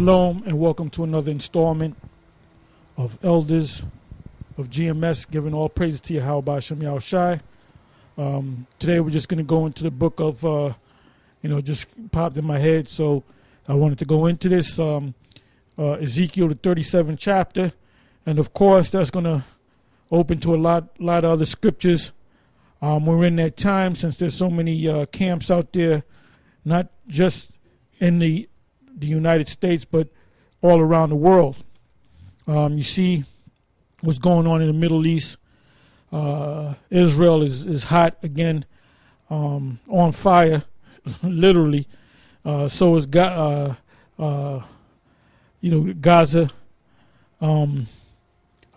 Shalom and welcome to another installment of Elders of GMS, giving all praises to YAHAWAH BAHASHAM YAHWEH. Today we're just going to go into the book of, just popped in my head, so I wanted to go into this, Ezekiel, the 37th chapter, and of course that's going to open to a lot of other scriptures. We're in that time since there's so many camps out there, not just in the United States, but all around the world. You see what's going on in the Middle East. Israel is hot again, on fire, literally. So is Gaza.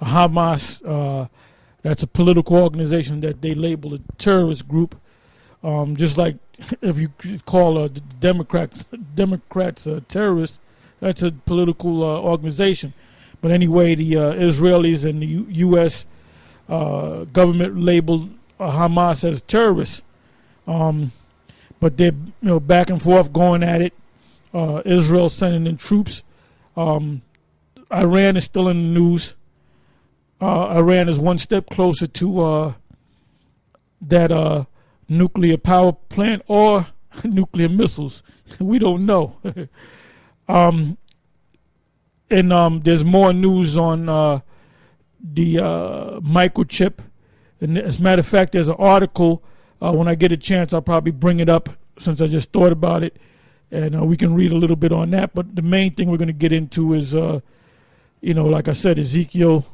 Hamas. That's a political organization that they label a terrorist group. Just like if you call the Democrats terrorists, that's a political organization. But anyway, the Israelis and the U.S. Government labeled Hamas as terrorists. But they're back and forth going at it. Israel sending in troops. Iran is still in the news. Iran is one step closer to that nuclear power plant or nuclear missiles. We don't know. And there's more news on the microchip. And as a matter of fact, there's an article. When I get a chance, I'll probably bring it up since I just thought about it. And we can read a little bit on that. But the main thing we're going to get into is, like I said, Ezekiel,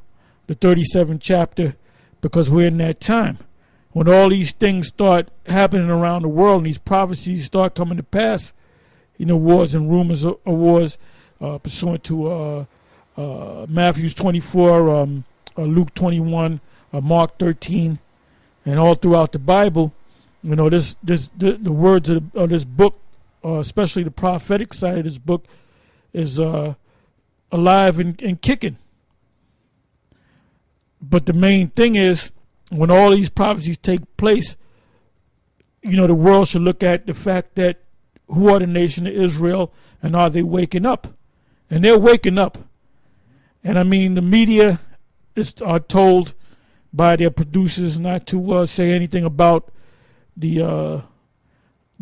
the 37th chapter, because we're in that time. When all these things start happening around the world and these prophecies start coming to pass, wars and rumors of wars, pursuant to Matthew 24, Luke 21, Mark 13, and all throughout the Bible, the words of this book, especially the prophetic side of this book, is alive and kicking. But the main thing is, when all these prophecies take place, the world should look at the fact that who are the nation of Israel and are they waking up? And they're waking up. And I mean, the media are told by their producers not to say anything about the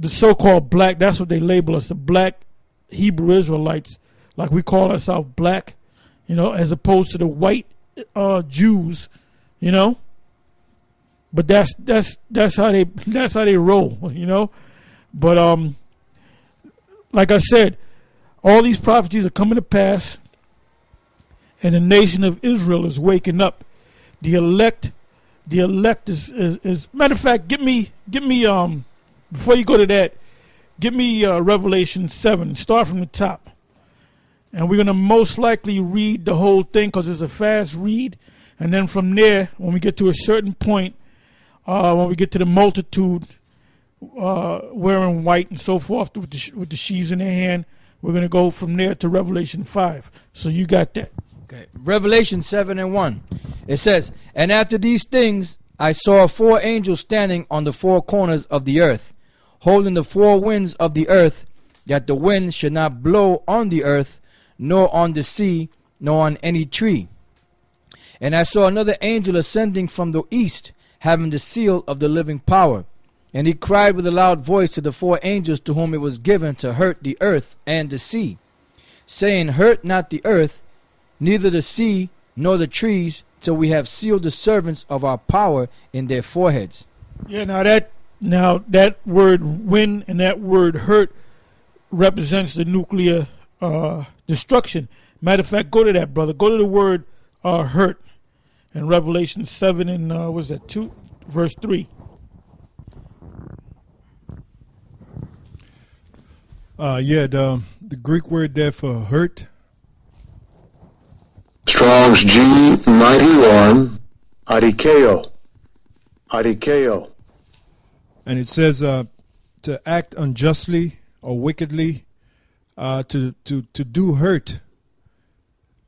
so-called black, that's what they label us, the black Hebrew Israelites, like we call ourselves black, as opposed to the white Jews, but that's how they roll, But like I said, all these prophecies are coming to pass, and the nation of Israel is waking up. The elect is matter of fact. Give me before you go to that, give me Revelation 7. Start from the top, and we're gonna most likely read the whole thing because it's a fast read, and then from there, when we get to a certain point. When we get to the multitude wearing white and so forth with the sheaves in their hand, we're going to go from there to Revelation 5. So you got that. Okay. Revelation 7:1. It says, "And after these things I saw 4 angels standing on the 4 corners of the earth, holding the 4 winds of the earth, that the wind should not blow on the earth, nor on the sea, nor on any tree. And I saw another angel ascending from the east, having the seal of the living power. And he cried with a loud voice to the 4 angels to whom it was given to hurt the earth and the sea, saying, Hurt not the earth, neither the sea, nor the trees, till we have sealed the servants of our power in their foreheads." Yeah, now that word "win" and that word "hurt" represents the nuclear destruction. Matter of fact, go to that, brother. Go to the word "hurt." In Revelation 7 and was that 2 verse 3? The Greek word there for hurt. Strong's G91, arikeo. And it says to act unjustly or wickedly, to do hurt,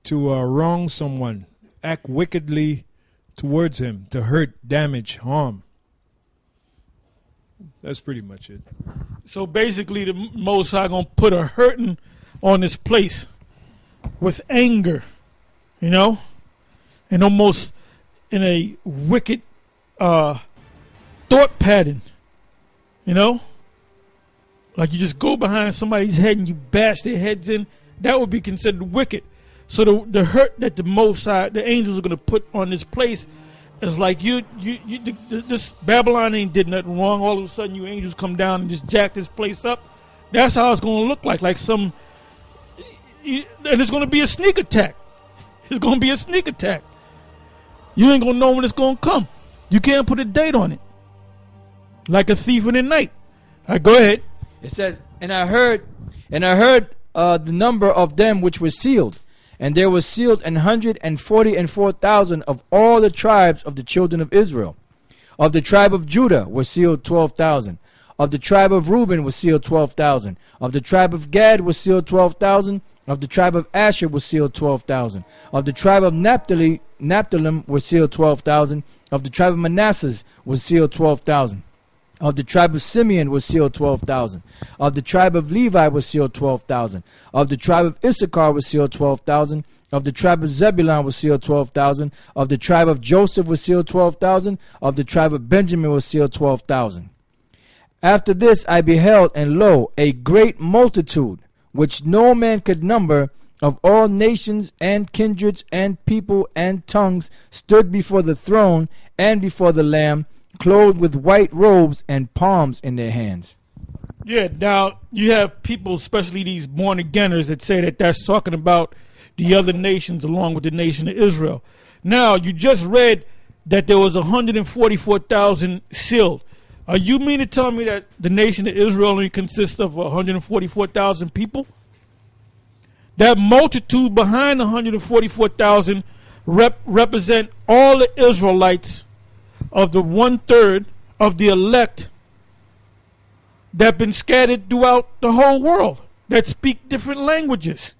to wrong someone. Act wickedly towards him, to hurt, damage, harm. That's pretty much it. So basically, the Most High gonna put a hurting on this place. with anger, you know, and almost in a wicked thought pattern, you know, like you just go behind somebody's head and you bash their heads in. That would be considered wicked. So the hurt that the Most High, the angels are going to put on this place is like this Babylon ain't did nothing wrong. All of a sudden you angels come down and just jack this place up. That's how it's going to look like some, and it's going to be a sneak attack. It's going to be a sneak attack. You ain't going to know when it's going to come. You can't put a date on it. Like a thief in the night. All right, go ahead. It says, and I heard the number of them which were sealed. And there was sealed 144,000 of all the tribes of the children of Israel. Of the tribe of Judah were sealed 12,000. Of the tribe of Reuben was sealed 12,000. Of the tribe of Gad was sealed 12,000. Of the tribe of Asher was sealed 12,000. Of the tribe of Naphtali was sealed 12,000. Of the tribe of Manasseh was sealed 12,000. Of the tribe of Simeon was sealed 12,000. Of the tribe of Levi was sealed 12,000. Of the tribe of Issachar was sealed 12,000. Of the tribe of Zebulon was sealed 12,000. Of the tribe of Joseph was sealed 12,000. Of the tribe of Benjamin was sealed 12,000. After this I beheld, and lo, a great multitude, which no man could number, of all nations and kindreds and people and tongues, stood before the throne and before the Lamb, clothed with white robes and palms in their hands. Yeah, now you have people, especially these born-againers, that say that that's talking about the other nations along with the nation of Israel. Now, you just read that there was 144,000 sealed. Are you mean to tell me that the nation of Israel only consists of 144,000 people? That multitude behind the 144,000 represent all the Israelites of the 1/3 of the elect that have been scattered throughout the whole world that speak different languages.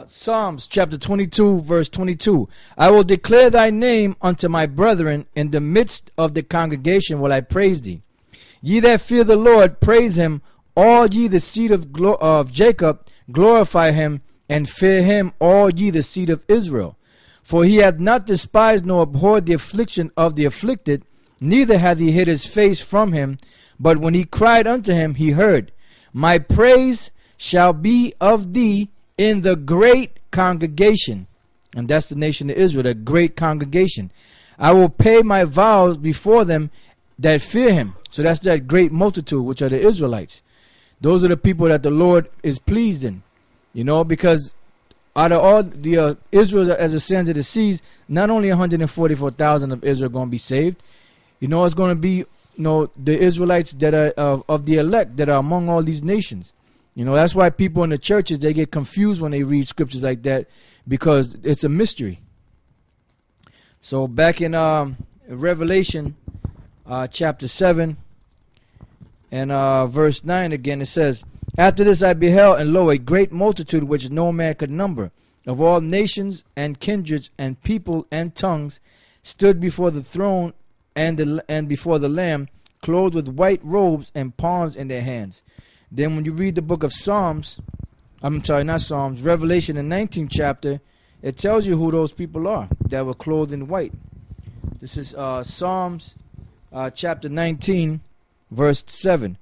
Psalms chapter 22 verse 22. I will declare thy name unto my brethren, in the midst of the congregation will I praise thee. Ye that fear the Lord, praise him. All ye the seed of Jacob, glorify him, and fear him, all ye the seed of Israel. For he hath not despised nor abhorred the affliction of the afflicted, neither hath he hid his face from him. But when he cried unto him, he heard. My praise shall be of thee in the great congregation. And that's the nation of Israel, the great congregation. I will pay my vows before them that fear him. So that's that great multitude, which are the Israelites. Those are the people that the Lord is pleased in. You know, because out of all the Israel as the sands of the seas, not only 144,000 of Israel are going to be saved. You know, it's going to be, the Israelites that are of the elect that are among all these nations. You know, that's why people in the churches, they get confused when they read scriptures like that, because it's a mystery. So back in Revelation chapter 7 and verse 9 again, it says, after this I beheld, and lo, a great multitude which no man could number, of all nations and kindreds and people and tongues, stood before the throne and before the Lamb, clothed with white robes and palms in their hands. Then when you read the book of Revelation, the 19th chapter, it tells you who those people are that were clothed in white. This is Psalms chapter 19, verse 7.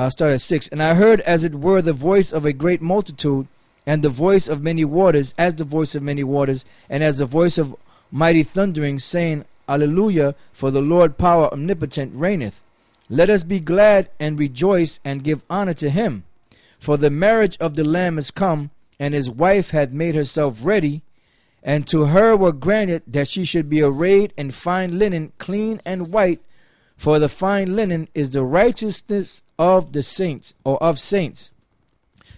Start at 6. And I heard as it were the voice of a great multitude, and the voice of many waters, as the voice of many waters, and as the voice of mighty thundering, saying, Alleluia, for the Lord power omnipotent reigneth. Let us be glad and rejoice and give honor to him. For the marriage of the Lamb is come, and his wife hath made herself ready. And to her were granted that she should be arrayed in fine linen, clean and white. For the fine linen is the righteousness of the saints, or of saints.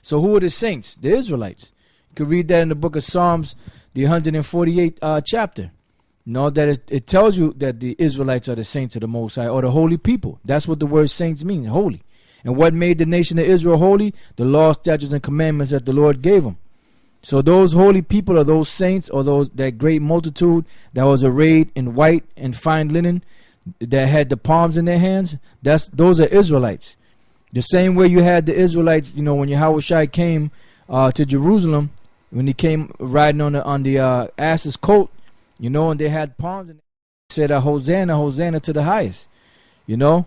So who are the saints? The Israelites. You can read that in the book of Psalms, the 148th chapter. Know that it tells you that the Israelites are the saints of the Most High, or the holy people. That's what the word saints means, holy. And what made the nation of Israel holy? The law, statutes, and commandments that the Lord gave them. So those holy people are those saints, or that great multitude that was arrayed in white and fine linen, that had the palms in their hands. Those are Israelites. The same way you had the Israelites, when YAHAWASHI came to Jerusalem when he came riding on the ass's coat, you know, and they had palms and they said, Hosanna, Hosanna to the highest. You know,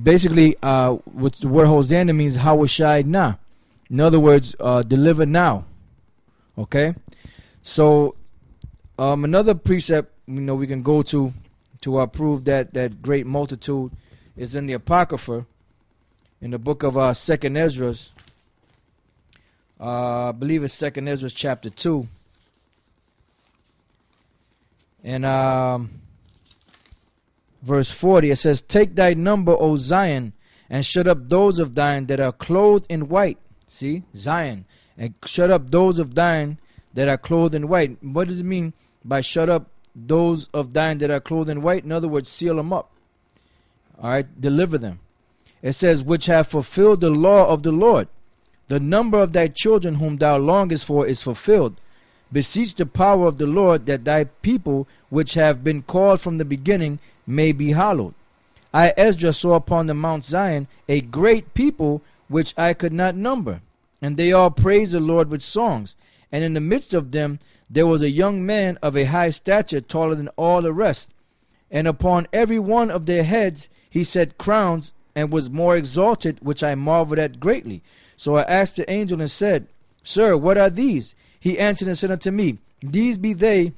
basically, what the word Hosanna means, YAHAWASHI na. In other words, deliver now. Okay, so another precept, you know, we can go to prove that great multitude is in the Apocrypha, in the book of 2nd Ezra. I believe it's 2nd Ezra chapter 2. And verse 40, it says, take thy number, O Zion, and shut up those of thine that are clothed in white. See, Zion. And shut up those of thine that are clothed in white. What does it mean by shut up those of thine that are clothed in white? In other words, seal them up. All right, deliver them. It says, which have fulfilled the law of the Lord. The number of thy children whom thou longest for is fulfilled. Beseech the power of the Lord, that thy people which have been called from the beginning may be hallowed. I, Ezra, saw upon the Mount Zion a great people which I could not number, and they all praised the Lord with songs. And in the midst of them there was a young man of a high stature, taller than all the rest. And upon every one of their heads he set crowns, and was more exalted, which I marveled at greatly. So I asked the angel and said, Sir, what are these? He answered and said unto me, these be they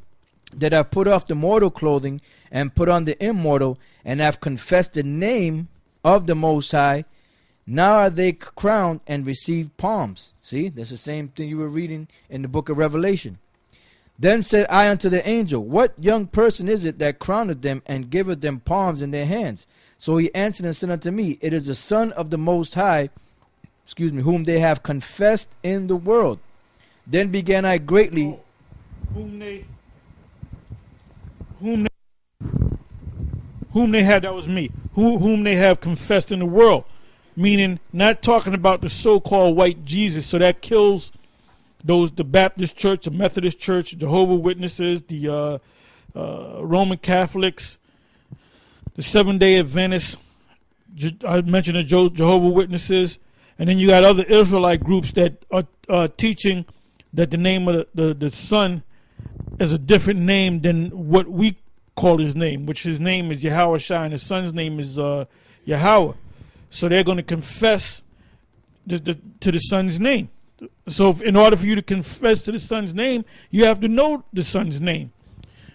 that have put off the mortal clothing, and put on the immortal, and have confessed the name of the Most High. Now are they crowned and received palms. See, that's the same thing you were reading in the book of Revelation. Then said I unto the angel, what young person is it that crowneth them, and giveth them palms in their hands? So he answered and said unto me, it is the Son of the Most High, whom they have confessed in the world. Then began I greatly. Whom they had, that was me. Whom they have confessed in the world. Meaning, not talking about the so-called white Jesus. So that kills the Baptist Church, the Methodist Church, Jehovah's Witnesses, the Roman Catholics, the Seventh-day Adventists. I mentioned the Jehovah's Witnesses. And then you got other Israelite groups that are teaching that the name of the Son is a different name than what we call his name, which his name is YAHAWASHI, and his son's name is YAHAWAH. So they're going to confess to the Son's name. So in order for you to confess to the Son's name, you have to know the Son's name.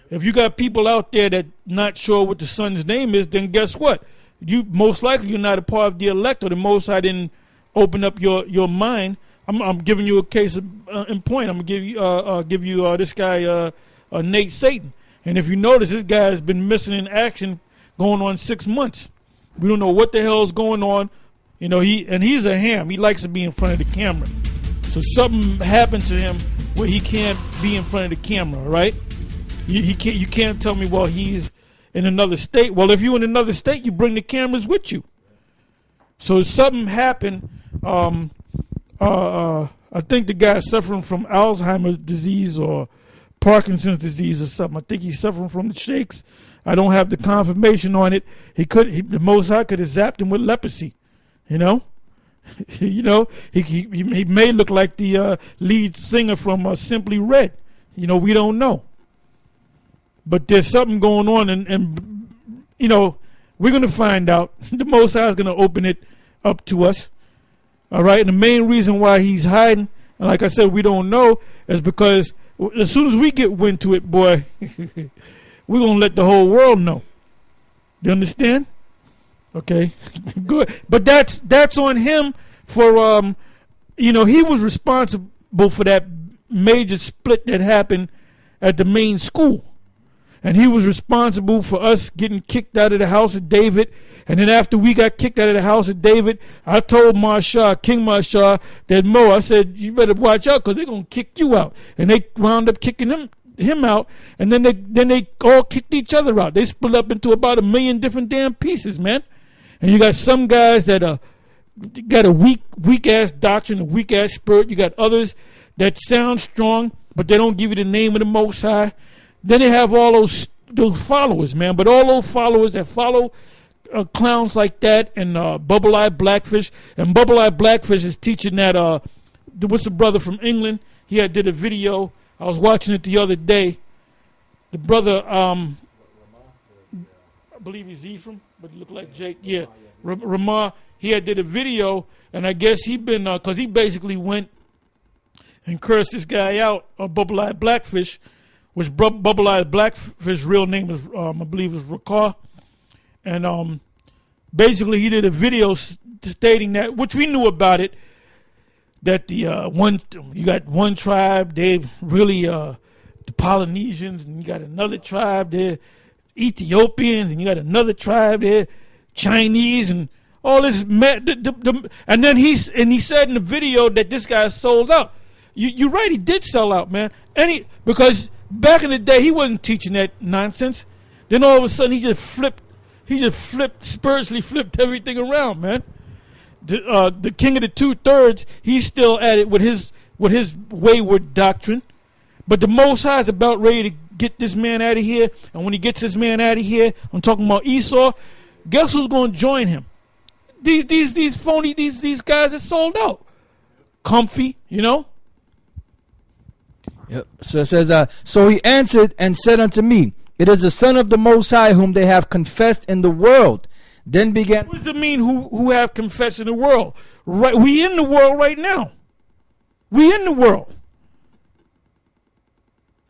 If you got people out there that not sure what the Son's name is, then guess what? You most likely you're not a part of the elect, or the Most High didn't open up your mind. I'm giving you a case in point. I'm gonna give you this guy Nate Satan. And if you notice, this guy has been missing in action going on 6 months. We don't know what the hell is going on. You know, he's a ham. He likes to be in front of the camera. So something happened to him where he can't be in front of the camera, right? You can't tell me, well, he's in another state. Well, if you're in another state, you bring the cameras with you. So something happened. I think the guy's suffering from Alzheimer's disease or Parkinson's disease or something. I think he's suffering from the shakes. I don't have the confirmation on it. The Most High could have zapped him with leprosy. You know, he may look like the lead singer from Simply Red. You know, we don't know. But there's something going on, and you know, we're going to find out. The Most High is going to open it up to us. All right, and the main reason why he's hiding, and like I said, we don't know, is because as soon as we get wind to it, boy, we're going to let the whole world know. You understand? Okay, good. But that's on him for, he was responsible for that major split that happened at the main school. And he was responsible for us getting kicked out of the house of David. And then after we got kicked out of the house of David, I told King Marshall, that I said, you better watch out because they're going to kick you out. And they wound up kicking him out. And then they all kicked each other out. They split up into about 1 million different damn pieces, man. And you got some guys that got a weak ass doctrine, a weak ass spirit. You got others that sound strong, but they don't give you the name of the Most High. Then they have all those followers, man. But all those followers that follow clowns like that, and Bubble Eye Blackfish, and Bubble Eye Blackfish is teaching that what's the brother from England? He had did a video. I was watching it the other day. The brother, I believe he's Ephraim, but he looked like Jake. Yeah, Ramah. He had did a video, and I guess he been, because he basically went and cursed this guy out, Bubble-Eyed Blackfish, which Bubble-Eyed Blackfish real name is, I believe, is RAWCHAA. And basically he did a video stating that, which we knew about it, that the you got one tribe, they really the Polynesians, and you got another tribe, they're Ethiopians, and you got another tribe, they're Chinese, and all this. And then he said in the video that this guy sold out. You're right, he did sell out, man. Because back in the day he wasn't teaching that nonsense. Then all of a sudden he just spiritually flipped everything around, man. The king of the 2/3, he's still at it with his wayward doctrine. But the Most High is about ready to get this man out of here. And when he gets this man out of here, I'm talking about Esau, guess who's going to join him? These phony, these guys are sold out. Comfy, you know? Yep. So it says, so he answered and said unto me, it is the Son of the Most High whom they have confessed in the world. Then began. What does it mean who have confessed in the world? Right, we in the world right now. We in the world.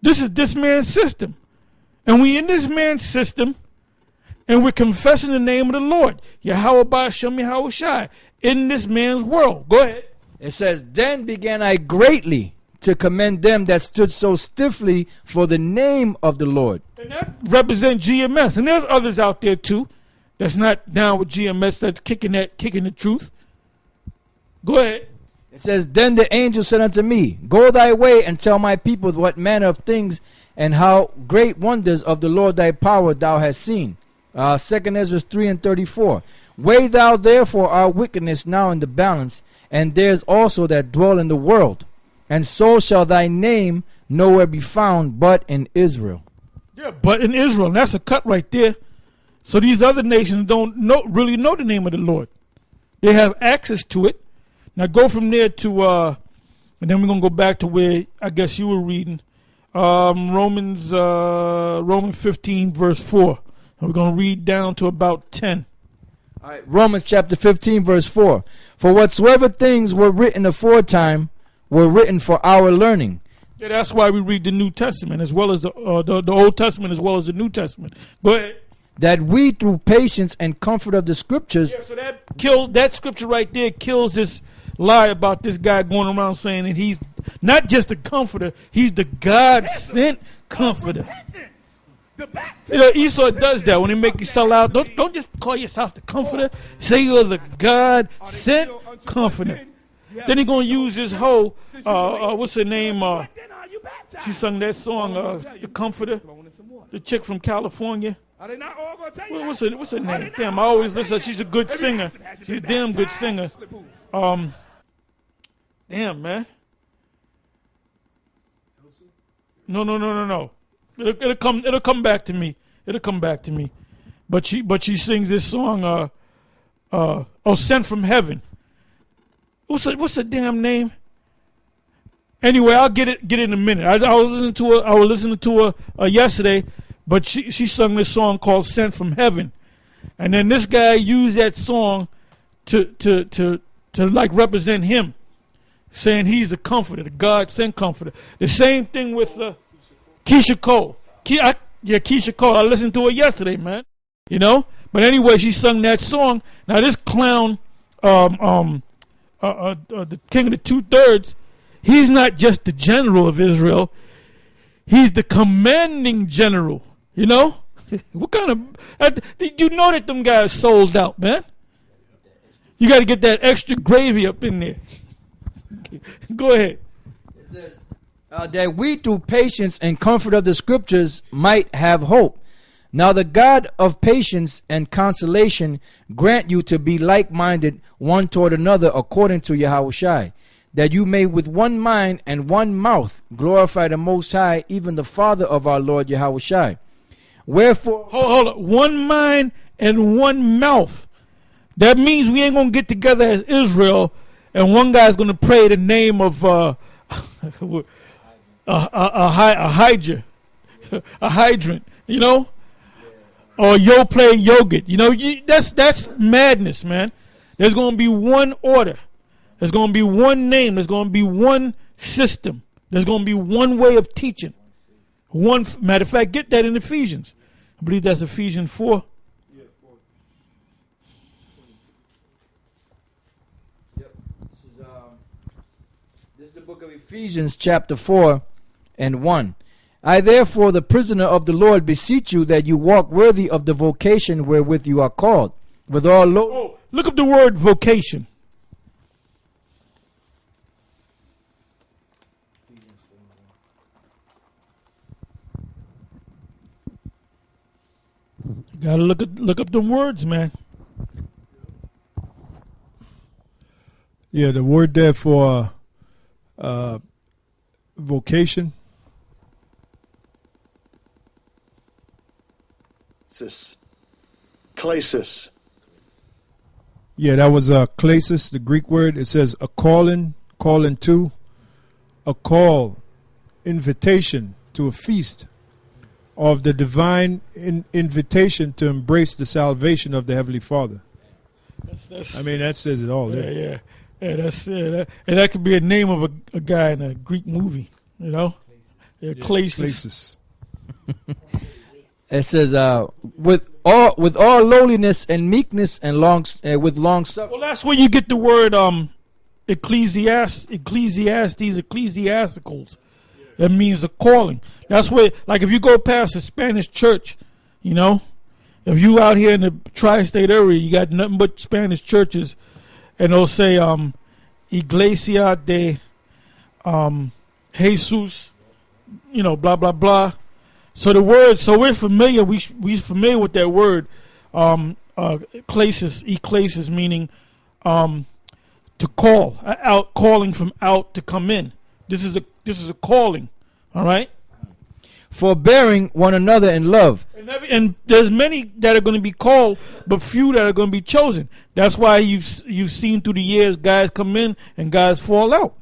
This is this man's system. And we in this man's system, and we're confessing the name of the Lord. YAHAWAH, YAHAWASHI, in this man's world. Go ahead. It says, then began I greatly to commend them that stood so stiffly for the name of the Lord. And that represents GMS. And there's others out there too that's not down with GMS, that's kicking the truth. Go ahead. It says, then the angel said unto me, go thy way and tell my people what manner of things and how great wonders of the Lord thy power thou hast seen. 2 Ezra 3:34. Weigh thou therefore our wickedness now in the balance, and theirs also that dwell in the world. And so shall thy name nowhere be found but in Israel. Yeah, but in Israel. And that's a cut right there. So these other nations don't really know the name of the Lord. They have access to it. Now go from there to, and then we're going to go back to where I guess you were reading. Romans 15 verse 4. And we're going to read down to about 10. All right, Romans chapter 15 verse 4. For whatsoever things were written aforetime were written for our learning. Yeah, that's why we read the New Testament as well as the Old Testament as well as the New Testament. Go ahead. That we through patience and comfort of the scriptures. Yeah, so that scripture right there kills this lie about this guy going around saying that he's not just a comforter, he's the God-sent comforter. You know, Esau does that when he make you sell out. Don't just call yourself the comforter. Say you're the God-sent comforter. Then he gonna use this whole what's her name? She sung that song, the Comforter. The chick from California. What's her name? Damn, I always listen. She's a good singer. She's a damn good singer. Damn, man. No. It'll come back to me. It'll come back to me. But she sings this song. Sent from Heaven. What's the damn name? Anyway, I'll get it in a minute. I was listening to her yesterday, but she sung this song called "Sent from Heaven," and then this guy used that song to like represent him, saying he's the comforter, the God-sent comforter. The same thing with Keisha Cole. Keisha Cole. I listened to her yesterday, man. You know. But anyway, she sung that song. Now this clown, the king of the 2/3, he's not just the general of Israel. He's the commanding general. You know? What kind of... you know that them guys sold out, man. You got to get that extra gravy up in there. Go ahead. It says, that we through patience and comfort of the scriptures might have hope. Now the God of patience and consolation grant you to be like-minded one toward another according to Yahawashi, that you may with one mind and one mouth glorify the Most High, even the Father of our Lord Yahawashi. Wherefore... Hold on. One mind and one mouth. That means we ain't going to get together as Israel and one guy's going to pray the name of a hydrant, a hydrant, you know, or yo play yogurt. You know, that's madness, man. There's going to be one order. There's going to be one name. There's going to be one system. There's going to be one way of teaching. One matter of fact, get that in Ephesians. I believe that's Ephesians 4. This is the book of Ephesians, chapter 4 and 1. I therefore, the prisoner of the Lord, beseech you that you walk worthy of the vocation wherewith you are called, with all look up the word vocation. You gotta look up the words, man. Yeah, the word there for vocation. Klesis. Yeah, that was klesis, the Greek word. It says a calling, calling to, a call, invitation to a feast, of the divine invitation to embrace the salvation of the Heavenly Father. I mean, that says it all there. Yeah, that's and that could be a name of a guy in a Greek movie, you know? Yeah, klesis. It says, with all lowliness and meekness and with long suffering. Well, that's where you get the word ecclesiasticals. It means a calling. That's where, like, if you go past a Spanish church, you know, if you out here in the tri-state area, you got nothing but Spanish churches, and they'll say Iglesia de Jesus, you know, blah blah blah. So the word, so we're familiar. We familiar with that word, ecclesis, meaning to call out, calling from out to come in. This is a calling, all right. Forbearing one another in love. And there's many that are going to be called, but few that are going to be chosen. That's why you've seen through the years guys come in and guys fall out.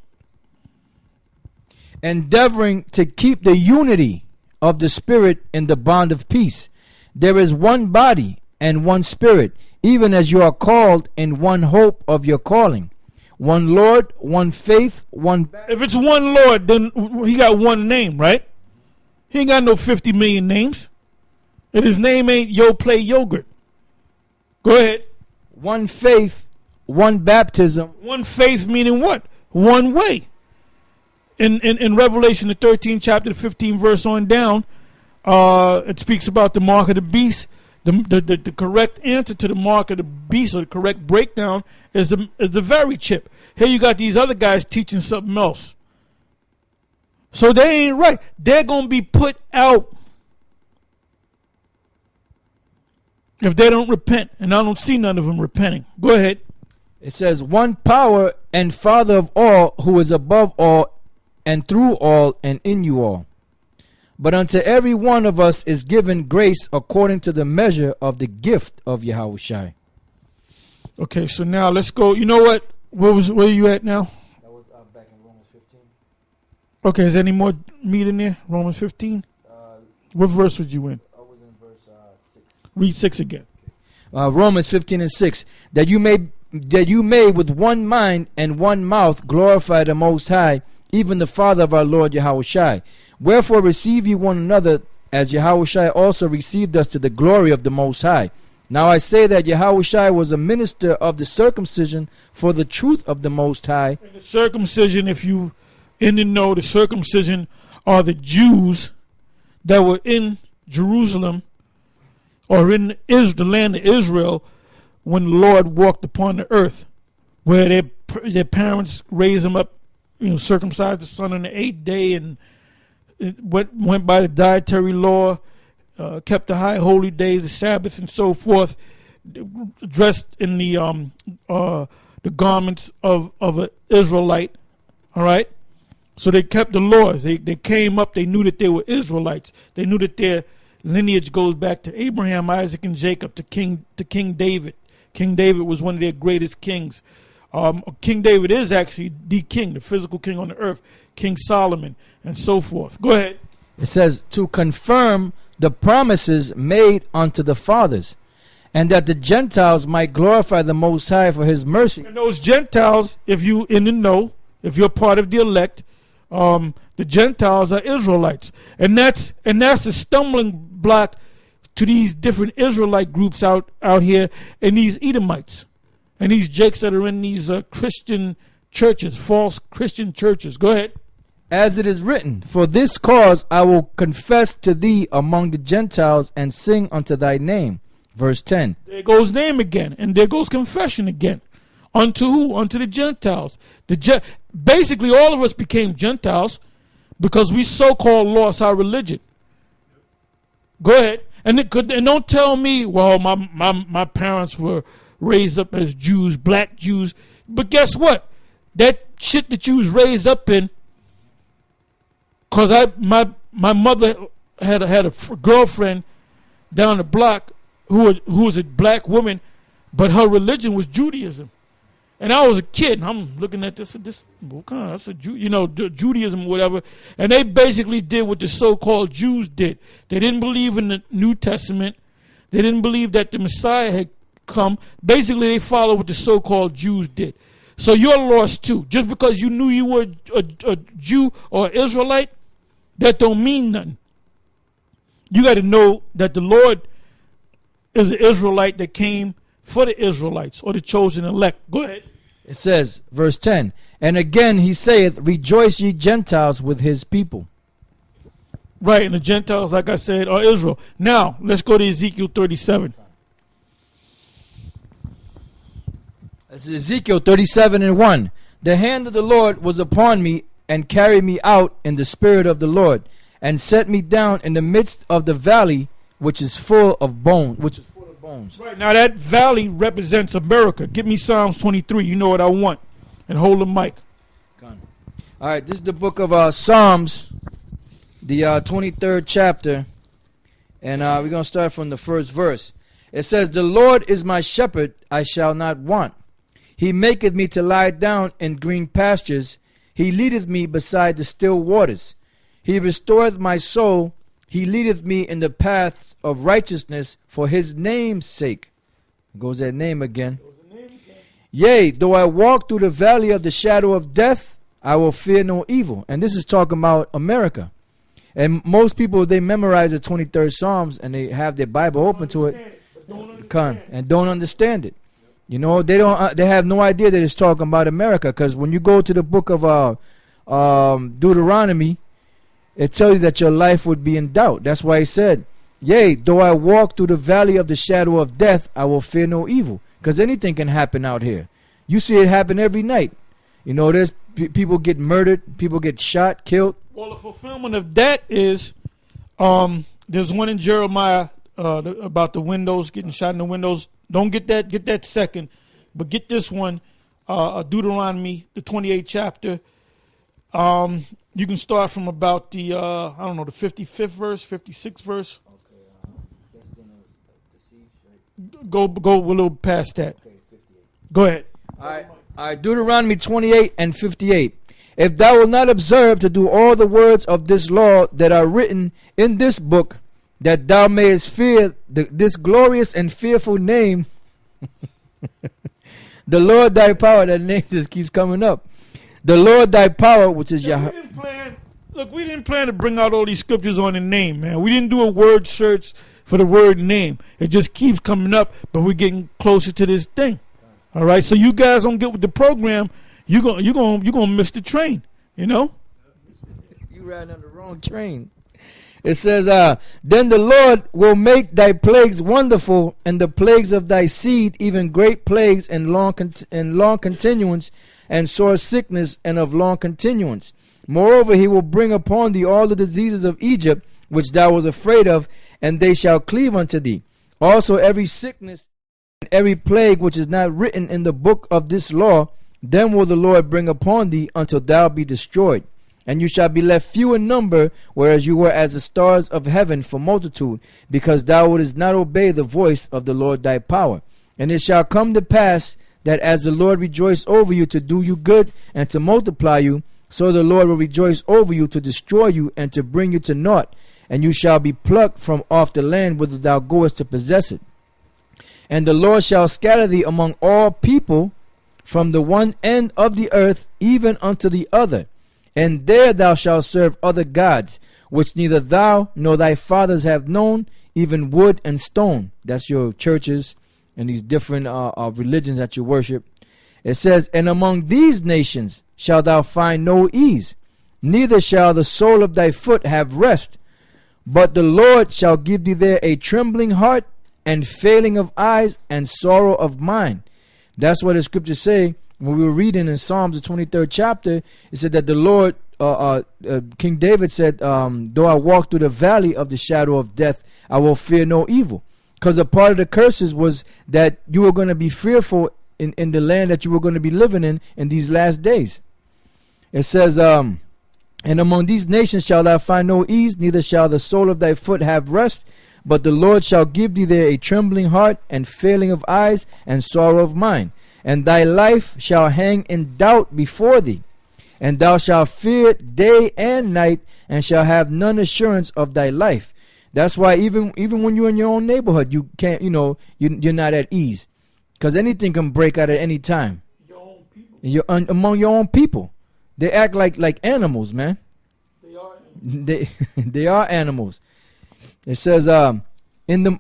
Endeavoring to keep the unity of the Spirit in the bond of peace. There is one body and one Spirit, even as you are called in one hope of your calling. One Lord, one faith, one baptism. If it's one Lord, then he got one name, right? He ain't got no 50 million names. And his name ain't Yo Play Yogurt. Go ahead. One faith, one baptism. One faith meaning what? One way. In Revelation, the 13th chapter, the 15th verse on down, it speaks about the mark of the beast. The correct answer to the mark of the beast, or the correct breakdown, is the very chip. Here you got these other guys teaching something else. So they ain't right. They're going to be put out if they don't repent. And I don't see none of them repenting. Go ahead. It says, one power and Father of all, who is above all and through all and in you all. But unto every one of us is given grace according to the measure of the gift of YAHAWASHI. Okay, so now let's go. You know what? Where are you at now? That was back in Romans 15. Okay, is there any more meat in there? Romans 15? What verse was you in? I was in verse 6. Read 6 again. Romans 15 and 6. That you may with one mind and one mouth glorify the Most High, even the Father of our Lord YAHAWASHI. Wherefore receive ye one another, as YAHAWASHI also received us to the glory of the Most High. Now I say that YAHAWASHI was a minister of the circumcision for the truth of the Most High. And the circumcision, if you in the know, the circumcision are the Jews that were in Jerusalem or in the land of Israel when the Lord walked upon the earth, where their parents raised them up, you know, circumcised the son on the 8th day, and it went by the dietary law, kept the high holy days, the Sabbath, and so forth, dressed in the garments of an Israelite. All right, so they kept the laws. They came up. They knew that they were Israelites. They knew that their lineage goes back to Abraham, Isaac, and Jacob, to King David. King David was one of their greatest kings. King David is actually the king, the physical king on the earth, King Solomon, and so forth. Go ahead. It says, to confirm the promises made unto the fathers, and that the Gentiles might glorify the Most High for his mercy. And those Gentiles, if you in the know, if you're part of the elect, the Gentiles are Israelites. And that's a stumbling block to these different Israelite groups out here, and these Edomites, and these jakes that are in these Christian churches, false Christian churches. Go ahead. As it is written, for this cause I will confess to thee among the Gentiles and sing unto thy name. Verse 10. There goes name again, and there goes confession again. Unto who? Unto the Gentiles. Basically, all of us became Gentiles because we so-called lost our religion. Go ahead. And don't tell me, well, my parents were raised up as Jews, black Jews. But guess what? That shit that you was raised up in, because my mother had a girlfriend down the block who was a black woman, but her religion was Judaism. And I was a kid, and I'm looking at this what kind of, that's Judaism or whatever. And they basically did what the so-called Jews did. They didn't believe in the New Testament. They didn't believe that the Messiah had come. Basically, they followed what the so-called Jews did. So you're lost too. Just because you knew you were a Jew or Israelite, that don't mean nothing. You got to know that the Lord is an Israelite that came for the Israelites or the chosen elect. Go ahead. It says, verse 10, and again he saith, rejoice ye Gentiles with his people. Right, and the Gentiles, like I said, are Israel. Now, let's go to Ezekiel 37. This is Ezekiel 37:1. The hand of the Lord was upon me, and carried me out in the spirit of the Lord, and set me down in the midst of the valley, which is full of bones. Right, now that valley represents America. Give me Psalms 23. You know what I want. And hold the mic. All right, this is the book of Psalms, the 23rd chapter, and we're going to start from the first verse. It says, the Lord is my shepherd, I shall not want. He maketh me to lie down in green pastures. He leadeth me beside the still waters. He restoreth my soul. He leadeth me in the paths of righteousness for his name's sake. Goes that name again. Yea, though I walk through the valley of the shadow of death, I will fear no evil. And this is talking about America. And most people, they memorize the 23rd Psalms and they have their Bible open to it. And don't understand it. You know, they have no idea that it's talking about America, because when you go to the book of Deuteronomy, it tells you that your life would be in doubt. That's why he said, yea, though I walk through the valley of the shadow of death, I will fear no evil. Because anything can happen out here. You see it happen every night. You know, there's people get murdered, people get shot, killed. Well, the fulfillment of that is, there's one in Jeremiah about the windows, getting shot in the windows. Don't get that second, but get this one, Deuteronomy, the 28th chapter. You can start from about the, I don't know, the 55th verse, 56th verse. Okay, Go a little past that. Okay, 58. Go ahead. All right, Deuteronomy 28 and 58. If thou wilt not observe to do all the words of this law that are written in this book, that thou mayest fear this glorious and fearful name, the Lord thy power, that name just keeps coming up. The Lord thy power, which is YAHAWAH. Look, we didn't plan to bring out all these scriptures on the name, man. We didn't do a word search for the word name. It just keeps coming up, but we're getting closer to this thing. All right, so you guys don't get with the program, you're gonna miss the train. You know. You riding on the wrong train. It says, then the Lord will make thy plagues wonderful, and the plagues of thy seed, even great plagues and long continuance, and sore sickness and of long continuance. Moreover, he will bring upon thee all the diseases of Egypt, which thou was afraid of, and they shall cleave unto thee. Also every sickness and every plague which is not written in the book of this law, then will the Lord bring upon thee until thou be destroyed. And you shall be left few in number, whereas you were as the stars of heaven for multitude, because thou wouldest not obey the voice of the Lord thy power. And it shall come to pass that as the Lord rejoiced over you to do you good and to multiply you, so the Lord will rejoice over you to destroy you and to bring you to naught, and you shall be plucked from off the land whither thou goest to possess it. And the Lord shall scatter thee among all people, from the one end of the earth even unto the other, and there thou shalt serve other gods, which neither thou nor thy fathers have known, even wood and stone. That's your churches and these different religions that you worship. It says, and among these nations shalt thou find no ease, neither shall the sole of thy foot have rest, but the Lord shall give thee there a trembling heart, and failing of eyes, and sorrow of mind. That's what the scriptures say. When we were reading in Psalms, the 23rd chapter, it said that the Lord, King David said, though I walk through the valley of the shadow of death, I will fear no evil. Because a part of the curses was that you were going to be fearful in the land that you were going to be living in these last days. It says, and among these nations shall thou find no ease, neither shall the sole of thy foot have rest, but the Lord shall give thee there a trembling heart, and failing of eyes, and sorrow of mind. And thy life shall hang in doubt before thee, and thou shalt fear day and night, and shall have none assurance of thy life. That's why even when you're in your own neighborhood, you can't, you're not at ease, because anything can break out at any time. Your own people. You're among your own people. They act like animals, man. They are animals. They are animals. It says in the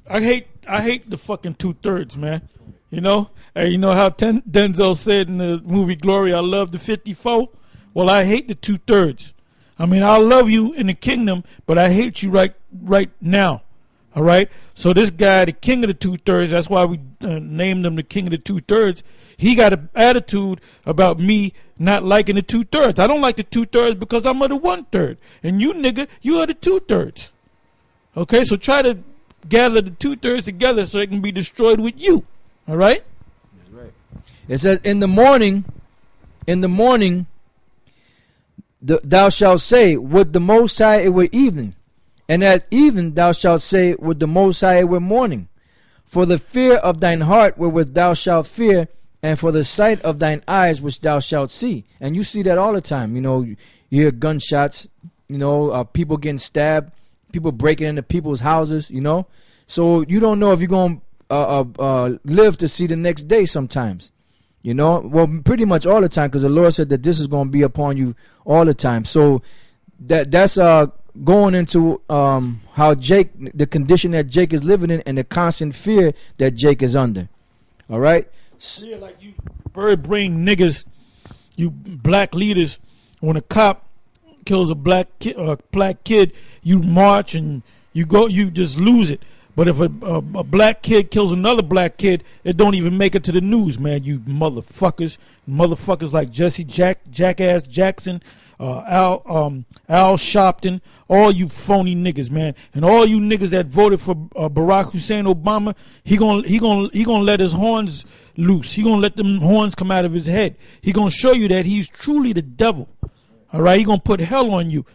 I hate the fucking 2/3, man. You know, and you know how Denzel said in the movie Glory, I love the 54. Well, I hate the 2/3. I mean, I love you in the kingdom, but I hate you right now. All right. So this guy, the king of the 2/3, that's why we named him the king of the 2/3. He got an attitude about me not liking the 2/3. I don't like the 2/3 because I'm of the 1/3. And you nigga, you are the 2/3. Okay, so try to gather the 2/3 together so they can be destroyed with you. All right? That's right. It says, in the morning, thou shalt say, would the Most High it were evening, and at even thou shalt say, would the Most High it were morning. For the fear of thine heart wherewith thou shalt fear, and for the sight of thine eyes which thou shalt see. And you see that all the time. You know, you hear gunshots, people getting stabbed, people breaking into people's houses, So you don't know if you're going to live to see the next day sometimes. Well, pretty much all the time, because the Lord said that this is going to be upon you all the time. So that's going into how Jake, the condition that Jake is living in, and the constant fear that Jake is under. All right? Yeah, like you bird-brained niggas, you black leaders, when a cop kills a black kid, you march and you just lose it. But if a black kid kills another black kid, it don't even make it to the news, man. You motherfuckers like Jesse Jackass Jackson, Al Sharpton, all you phony niggas, man, and all you niggas that voted for Barack Hussein Obama, he gonna let his horns loose. He gonna let them horns come out of his head. He gonna show you that he's truly the devil. All right, he gonna put hell on you.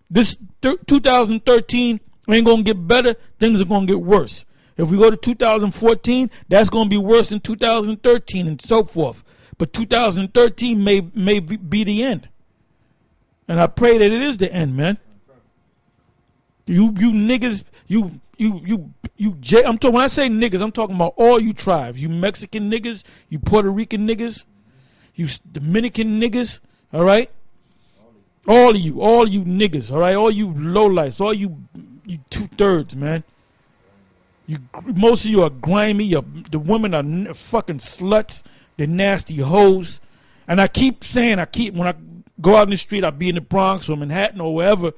This 2013 ain't gonna get better. Things are gonna get worse. If we go to 2014, that's gonna be worse than 2013 and so forth. But 2013 may be the end. And I pray that it is the end, man. You niggas, I'm talking, when I say niggas, I'm talking about all you tribes. You Mexican niggas, you Puerto Rican niggas, you Dominican niggas, all right? All of you niggas, all right? All you lowlifes, all you 2/3, man. Most of you are grimy. The women are fucking sluts. They're nasty hoes. And I keep saying, when I go out in the street, I'll be in the Bronx or Manhattan or wherever,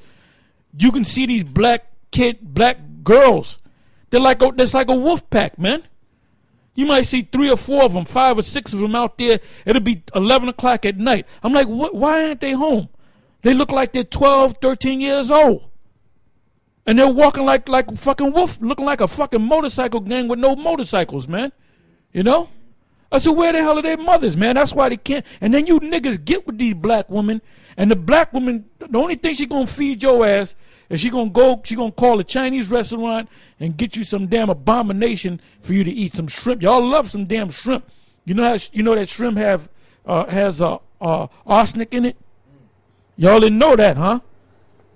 you can see these black girls. There's like a wolf pack, man. You might see 3 or 4 of them, 5 or 6 of them out there. It'll be 11 o'clock at night. I'm like, why aren't they home? They look like they're 12, 13 years old. And they're walking like a fucking wolf, looking like a fucking motorcycle gang with no motorcycles, man. I said, where the hell are their mothers, man? That's why they can't. And then you niggas get with these black women, and the black woman, the only thing she gonna feed your ass And she gonna call a Chinese restaurant and get you some damn abomination for you to eat, some shrimp. Y'all love some damn shrimp. You know that shrimp has arsenic in it? Y'all didn't know that, huh?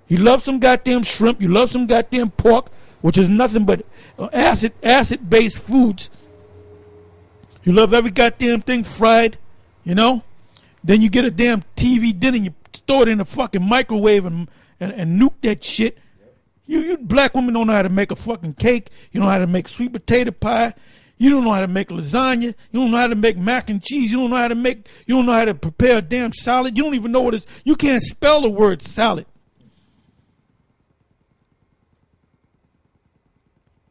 You love some goddamn shrimp. You love some goddamn pork, which is nothing but acid-based foods. You love every goddamn thing fried, you know? Then you get a damn TV dinner and you throw it in the fucking microwave and nuke that shit. You black women don't know how to make a fucking cake. You don't know how to make sweet potato pie. You don't know how to make lasagna. You don't know how to make mac and cheese. You don't know how to prepare a damn salad. You don't even know what it is. You can't spell the word salad.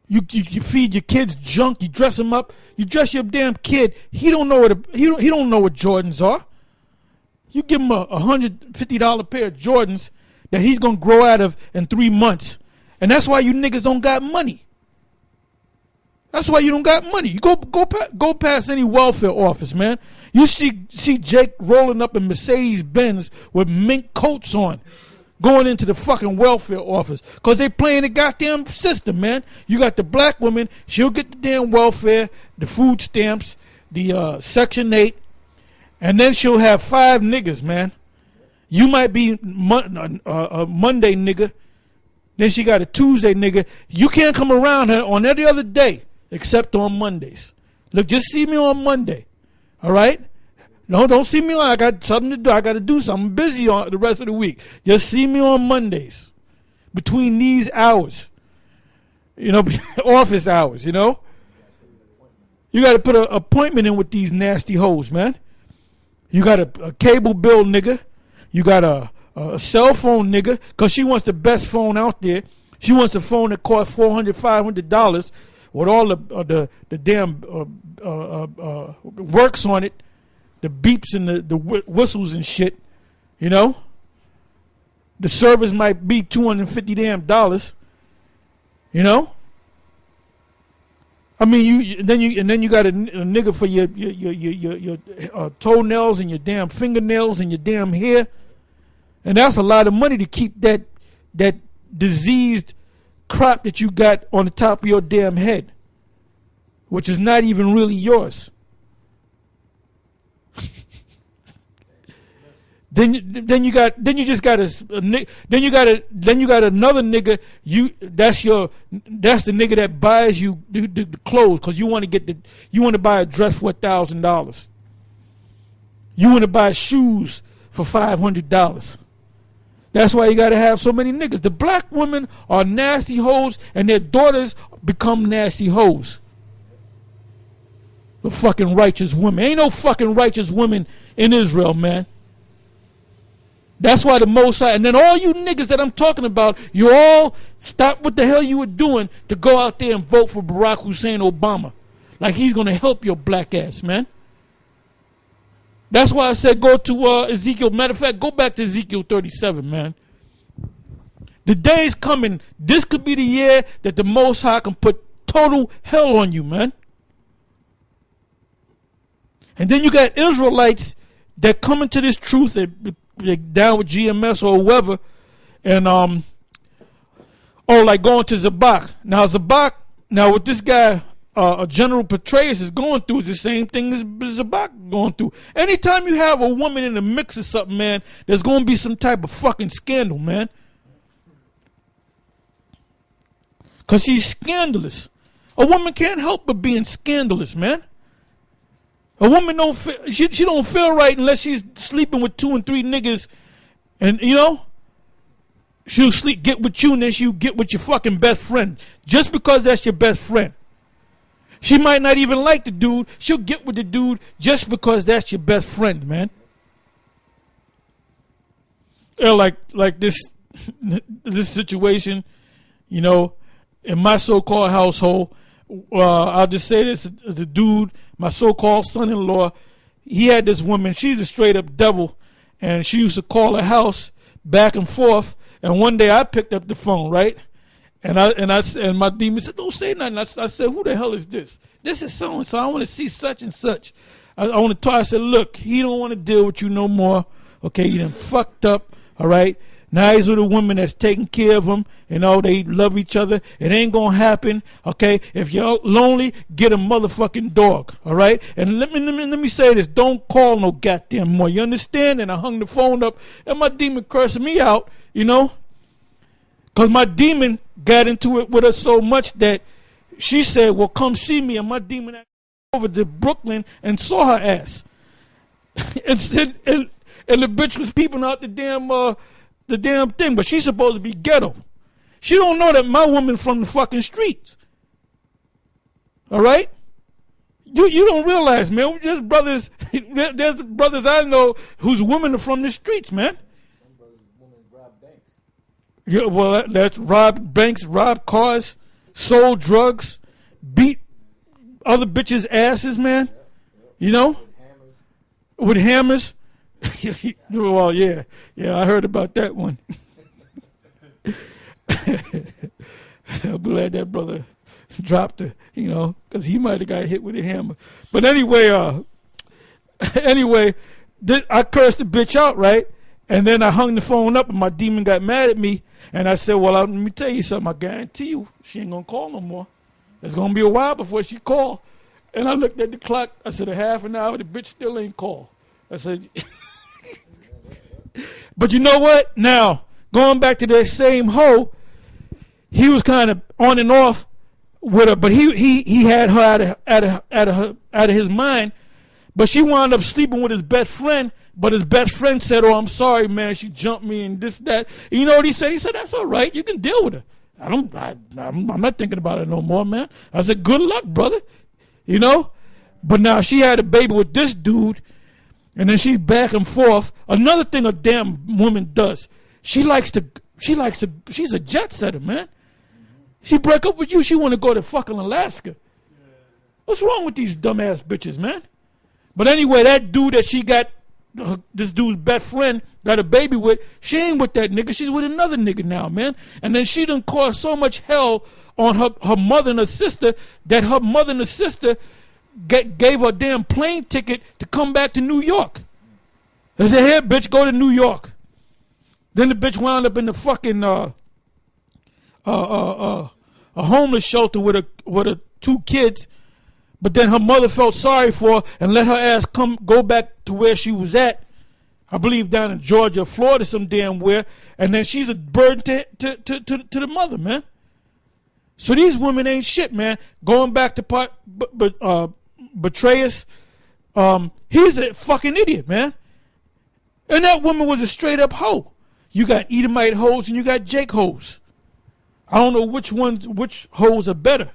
You feed your kids junk. You dress them up. You dress your damn kid. He don't know what Jordans are. You give him a $150 pair of Jordans that he's gonna grow out of in 3 months, and that's why you niggas don't got money. That's why you don't got money. You go past any welfare office, man. You see Jake rolling up in Mercedes Benz with mink coats on, going into the fucking welfare office, because they playing the goddamn system, man. You got the black woman, she'll get the damn welfare, the food stamps, the Section 8, and then she'll have 5 niggas, man. You might be a Monday nigga, then she got a Tuesday nigga. You can't come around her on every other day except on Mondays. Look, just see me on Monday, all right? No, don't see me on. I got something to do. I got to do something. I'm busy on the rest of the week. Just see me on Mondays between these hours, you know, office hours, you know. You got to put an appointment in with these nasty hoes, man. You got a cable bill nigga. You got a cell phone nigga, because she wants the best phone out there. She wants a phone that costs $400, $500 with all the damn works on it. The beeps and the whistles and shit, you know. The service might be $250 damn, you know. I mean, then you got a nigga for your toenails and your damn fingernails and your damn hair, and that's a lot of money to keep that diseased crop that you got on the top of your damn head, which is not even really yours. Then you got another nigga. That's the nigga that buys you the clothes, because you want to buy a dress for $1,000. You want to buy shoes for $500. That's why you got to have so many niggas. The black women are nasty hoes, and their daughters become nasty hoes. The fucking righteous women. Ain't no fucking righteous women in Israel, man. That's why the Most High, and then all you niggas that I'm talking about, you all stop what the hell you were doing to go out there and vote for Barack Hussein Obama. Like he's going to help your black ass, man. That's why I said go to Ezekiel. Matter of fact, go back to Ezekiel 37, man. The day is coming. This could be the year that the Most High can put total hell on you, man. And then you got Israelites that come into this truth, they're down with GMS or whoever, and like going to Zabak. Now what this guy, General Petraeus, is going through is the same thing as Zabak going through. Anytime you have a woman in the mix of something, man, there's going to be some type of fucking scandal, man. Because she's scandalous. A woman can't help but being scandalous, man. A woman don't feel, she don't feel right unless she's sleeping with 2 and 3 niggas, and you know, she'll get with you, and then she'll get with your fucking best friend just because that's your best friend. She might not even like the dude. She'll get with the dude just because that's your best friend, man. Like this situation, you know, in my so-called household. I'll just say this: the dude, my so-called son-in-law, he had this woman. She's a straight-up devil, and she used to call her house back and forth. And one day I picked up the phone, right, and my demon said, "Don't say nothing." I said, "Who the hell is this? This is so and so. I want to see such and such. I want to talk." I said, "Look, he don't want to deal with you no more. Okay, you done fucked up. All right. Now he's with a woman that's taking care of him, and they love each other. It ain't gonna happen, okay? If you're lonely, get a motherfucking dog, all right? And let me say this: don't call no goddamn more. You understand? And I hung the phone up, and my demon cursing me out, because my demon got into it with her so much that she said, "Well, come see me," and my demon over to Brooklyn and saw her ass, and said, and the bitch was peeping out the damn thing, but she's supposed to be ghetto. She don't know that my woman from the fucking streets. All right? You don't realize, man. There's brothers I know whose women are from the streets, man. Some brothers' women rob banks. Yeah, well, that's rob banks, rob cars, sold drugs, beat other bitches' asses, man. With hammers. Well, yeah, I heard about that one. I'm glad that brother dropped her, because he might have got hit with a hammer. But anyway, I cursed the bitch out, right? And then I hung the phone up, and my demon got mad at me, and I said, "Well, let me tell you something. I guarantee you, she ain't gonna call no more. It's gonna be a while before she call." And I looked at the clock. I said, "A half an hour. The bitch still ain't call." I said. But you know what? Now, going back to that same hoe, he was kind of on and off with her, but he had her out of his mind. But she wound up sleeping with his best friend. But his best friend said, "Oh, I'm sorry, man. She jumped me and this, that." And you know what he said? He said, "That's all right. You can deal with her. I'm not thinking about it no more, man." I said, "Good luck, brother." But now she had a baby with this dude. And then she's back and forth. Another thing a damn woman does, she's a jet setter, man. She break up with you, she want to go to fucking Alaska. What's wrong with these dumbass bitches, man? But anyway, that dude that she got, this dude's best friend, got a baby with, she ain't with that nigga. She's with another nigga now, man. And then she done caused so much hell on her mother and her sister that her mother and her sister gave her a damn plane ticket to come back to New York. They said, "Here, bitch, go to New York." Then the bitch wound up in the fucking a homeless shelter with her 2 kids. But then her mother felt sorry for her and let her ass go back to where she was at. I believe down in Georgia, Florida, some damn where. And then she's a burden to the mother, man. So these women ain't shit, man. Going back to Betrayus, he's a fucking idiot, man. And that woman was a straight up hoe. You got Edomite hoes and you got Jake hoes. I don't know which hoes are better.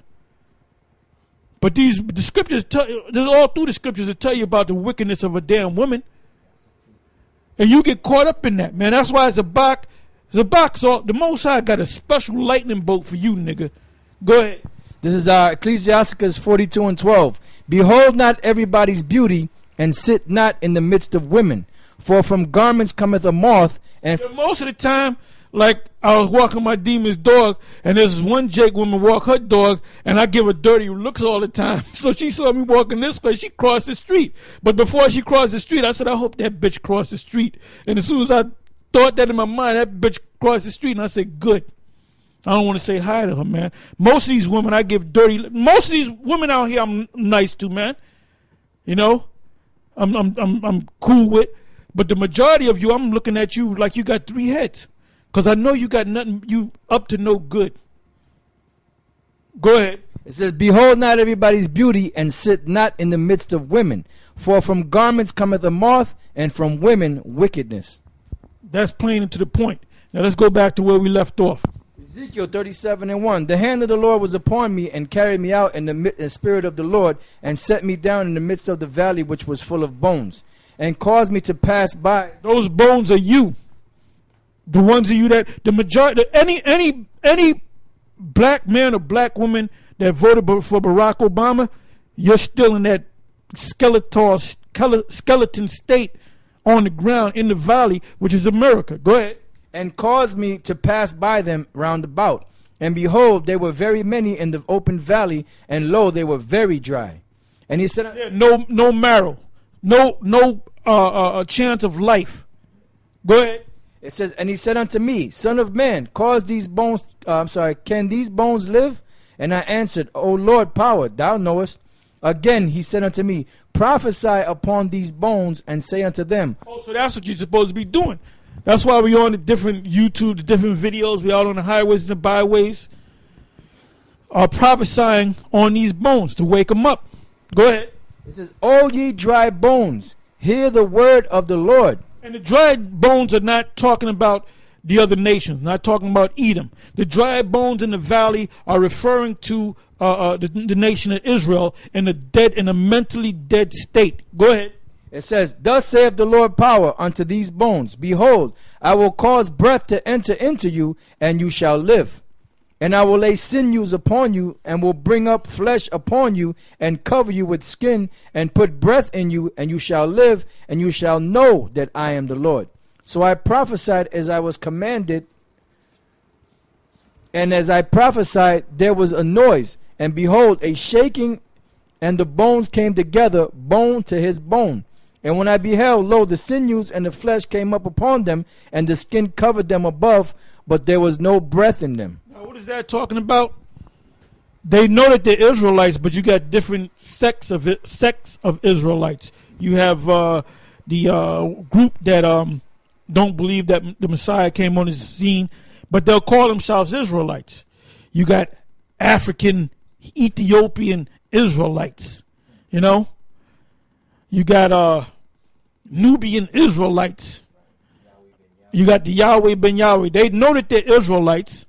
But the scriptures there's all through the scriptures that tell you about the wickedness of a damn woman. And you get caught up in that, man. That's why Zabak, so the Most High got a special lightning bolt for you, nigga. Go ahead. This is Ecclesiasticus 42:12. Behold not everybody's beauty, and sit not in the midst of women. For from garments cometh a moth, and most of the time, like I was walking my demon's dog, and there's one Jake woman walk her dog, and I give her dirty looks all the time. So she saw me walking this way, she crossed the street. But before she crossed the street, I said, "I hope that bitch crossed the street." And as soon as I thought that in my mind, that bitch crossed the street, and I said, "Good." I don't want to say hi to her, man. Most of these women I give dirty. Most of these women out here I'm nice to, man. I'm cool with. But the majority of you, I'm looking at you like you got 3 heads, because I know you got nothing. You up to no good. Go ahead. It says, "Behold not everybody's beauty, and sit not in the midst of women. For from garments cometh a moth, and from women wickedness." That's plain and to the point. Now let's go back to where we left off. Ezekiel 37:1. The hand of the Lord was upon me, and carried me out in the spirit of the Lord, and set me down in the midst of the valley which was full of bones, and caused me to pass by. Those bones are you. The ones of you that the majority, any black man or black woman that voted for Barack Obama, you're still in that skeleton state on the ground in the valley, which is America. Go ahead. And caused me to pass by them round about. And behold, they were very many in the open valley, and lo, they were very dry. And he said, no marrow, no chance of life. Go ahead. It says, and he said unto me, Son of man, cause these bones, can these bones live? And I answered, O Lord, power, thou knowest. Again he said unto me, prophesy upon these bones, and say unto them. Oh, so that's what you're supposed to be doing. That's why we on the different YouTube, the different videos. We out on the highways and the byways, prophesying on these bones to wake them up. Go ahead. It says, O ye dry bones, hear the word of the Lord. And the dry bones are not talking about the other nations, not talking about Edom. The dry bones in the valley are referring to the nation of Israel in a mentally dead state. Go ahead. It says, thus saith the Lord power unto these bones, behold, I will cause breath to enter into you, and you shall live. And I will lay sinews upon you, and will bring up flesh upon you, and cover you with skin, and put breath in you, and you shall live, and you shall know that I am the Lord. So I prophesied as I was commanded, and as I prophesied, there was a noise, and behold, a shaking, and the bones came together, bone to his bone. And when I beheld, lo, the sinews and the flesh came up upon them, and the skin covered them above, but there was no breath in them. Now, what is that talking about? They know that they're Israelites, but you got different sects of Israelites. You have the group that don't believe that the Messiah came on the scene, but they'll call themselves Israelites. You got African, Ethiopian Israelites, you know. You got Nubian Israelites. You got the Yahweh Ben Yahweh. They know that they're Israelites.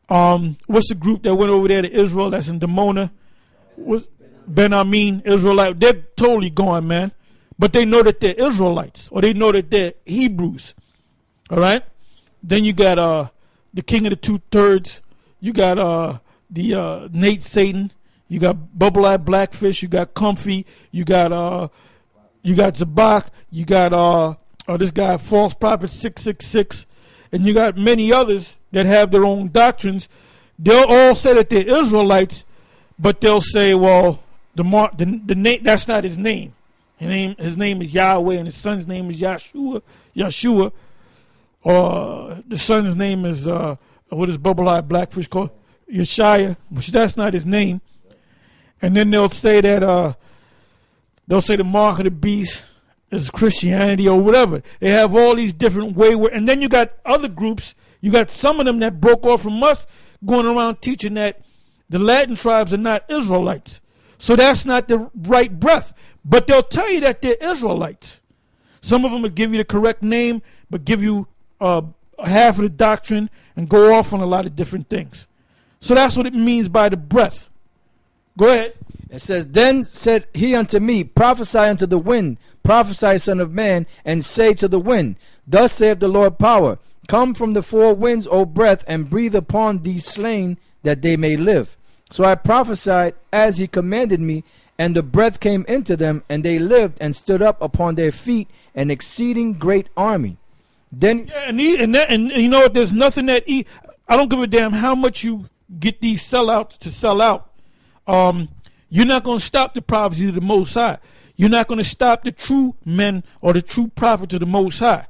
What's the group that went over there to Israel that's in Dimona? Ben Amin, Israelite. They're totally gone, man. But they know that they're Israelites, or they know that they're Hebrews. All right? Then you got the King of the Two-Thirds. You got the Nate Satan. You got Bubble Eye Blackfish. You got Comfy. You got Zabak. You got this guy False Prophet 666, and you got many others that have their own doctrines. They'll all say that they're Israelites, but they'll say, well, the name, that's not his name. His name is Yahweh, and his son's name is Yeshua. Or the son's name is what is Bubble Eye Blackfish called? Yeshaya, which that's not his name. And then they'll say that the mark of the beast is Christianity or whatever. They have all these different wayward. And then you got other groups. You got some of them that broke off from us going around teaching that the Latin tribes are not Israelites. So that's not the right breath. But they'll tell you that they're Israelites. Some of them will give you the correct name, but give you half of the doctrine and go off on a lot of different things. So that's what it means by the breath. Go ahead. It says, then said he unto me, prophesy unto the wind, prophesy, son of man, and say to the wind, thus saith the Lord power, come from the four winds, O breath, and breathe upon these slain, that they may live. So I prophesied as he commanded me, and the breath came into them, and they lived and stood up upon their feet, an exceeding great army. Then and you know what? There's nothing that I don't give a damn how much you get these sellouts to sell out. You're not going to stop the prophecy of the Most High. You're not going to stop the true men or the true prophets of the Most High.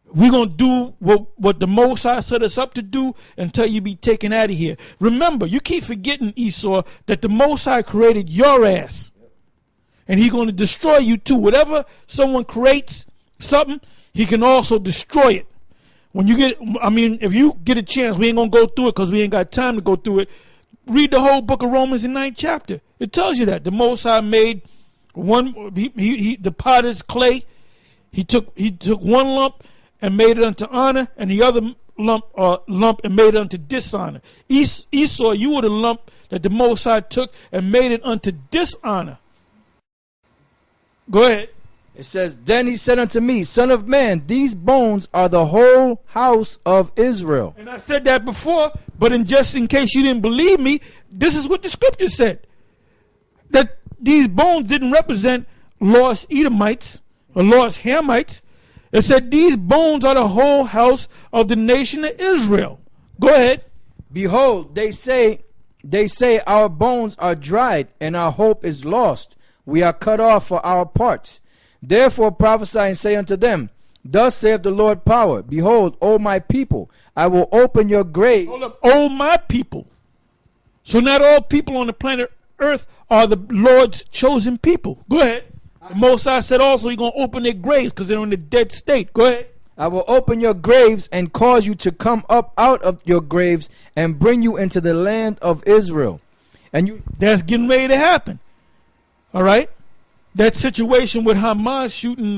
We're going to do what the Most High set us up to do until you be taken out of here. Remember, you keep forgetting, Esau, that the Most High created your ass. And he's going to destroy you too. Whatever someone creates, something, he can also destroy it. When you get, if you get a chance, we ain't going to go through it because we ain't got time to go through it. Read the whole book of Romans in 9th chapter. It tells you that the Most High made the potter's clay. He took one lump and made it unto honor, and the other lump and made it unto dishonor. Esau, you were the lump that the Most High took and made it unto dishonor. Go ahead. It says, then he said unto me, son of man, these bones are the whole house of Israel. And I said that before, but just in case you didn't believe me, this is what the scripture said. That these bones didn't represent lost Edomites or lost Hamites. It said these bones are the whole house of the nation of Israel. Go ahead. Behold, they say our bones are dried, and our hope is lost. We are cut off for our parts. Therefore prophesy and say unto them, Thus saith the Lord power, behold, O my people, I will open your grave. Hold up. Oh, my people. So not all people on the planet Earth are the Lord's chosen people. Go ahead. The Most High said also he's going to open their graves because they're in a dead state. Go ahead. I will open your graves and cause you to come up out of your graves and bring you into the land of Israel. And you That's getting ready to happen. All right? That situation with Hamas shooting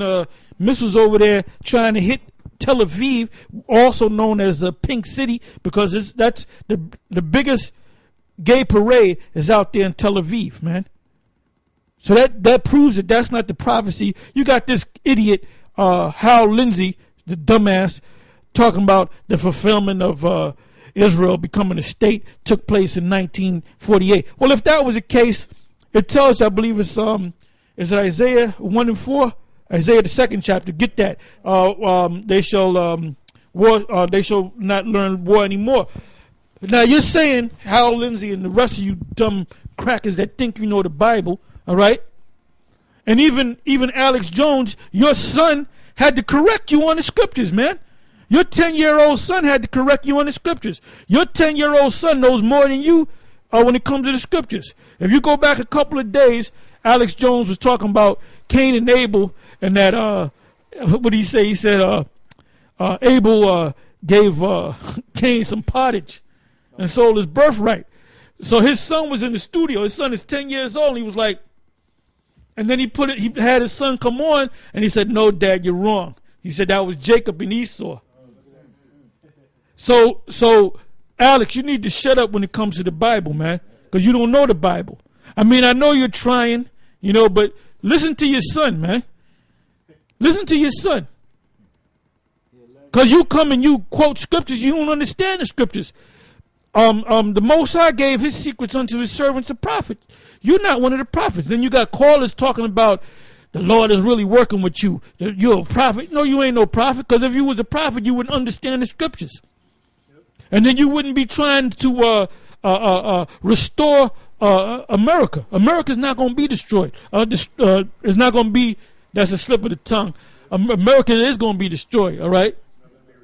missiles over there trying to hit Tel Aviv, also known as Pink City, because that's the biggest gay parade is out there in Tel Aviv, man. So that proves that that's not the prophecy. You got this idiot Hal Lindsey, the dumbass, talking about the fulfillment of Israel becoming a state took place in 1948. Well, if that was the case, it tells you, I believe it's is it Isaiah 1 and 4? Isaiah the 2nd chapter. Get that. They shall not learn war anymore. Now you're saying, Hal Lindsey and the rest of you dumb crackers that think you know the Bible, all right? And even Alex Jones, your son had to correct you on the scriptures, man. Your 10-year-old son had to correct you on the scriptures. Your 10-year-old son knows more than you when it comes to the scriptures. If you go back a couple of days, Alex Jones was talking about Cain and Abel, and that what did he say? He said Abel gave Cain some pottage and sold his birthright. So his son was in the studio. His son is 10 years old. And he was like, and then he had his son come on, and he said, "No, Dad, you're wrong." He said that was Jacob and Esau. So Alex, you need to shut up when it comes to the Bible, man, because you don't know the Bible. I mean, I know you're trying, but listen to your son, man. Listen to your son. Because you come and you quote scriptures, you don't understand the scriptures. The Most High gave his secrets unto his servants, the prophets. You're not one of the prophets. Then you got callers talking about the Lord is really working with you. You're a prophet. No, you ain't no prophet, because if you was a prophet, you would understand the scriptures. And then you wouldn't be trying to restore America. America's not going to be destroyed. It's not going to be, that's a slip of the tongue. America is going to be destroyed, all right?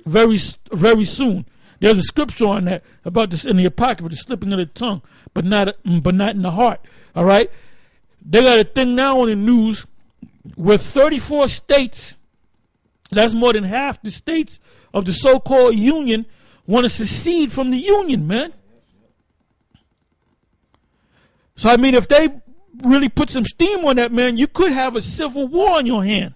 Very, very soon. There's a scripture on that about this in the Apocrypha, the slipping of the tongue, but not in the heart, all right? They got a thing now on the news with 34 states, that's more than half the states of the so-called union, want to secede from the union, man. So, I mean, if they really put some steam on that, man, you could have a civil war on your hand.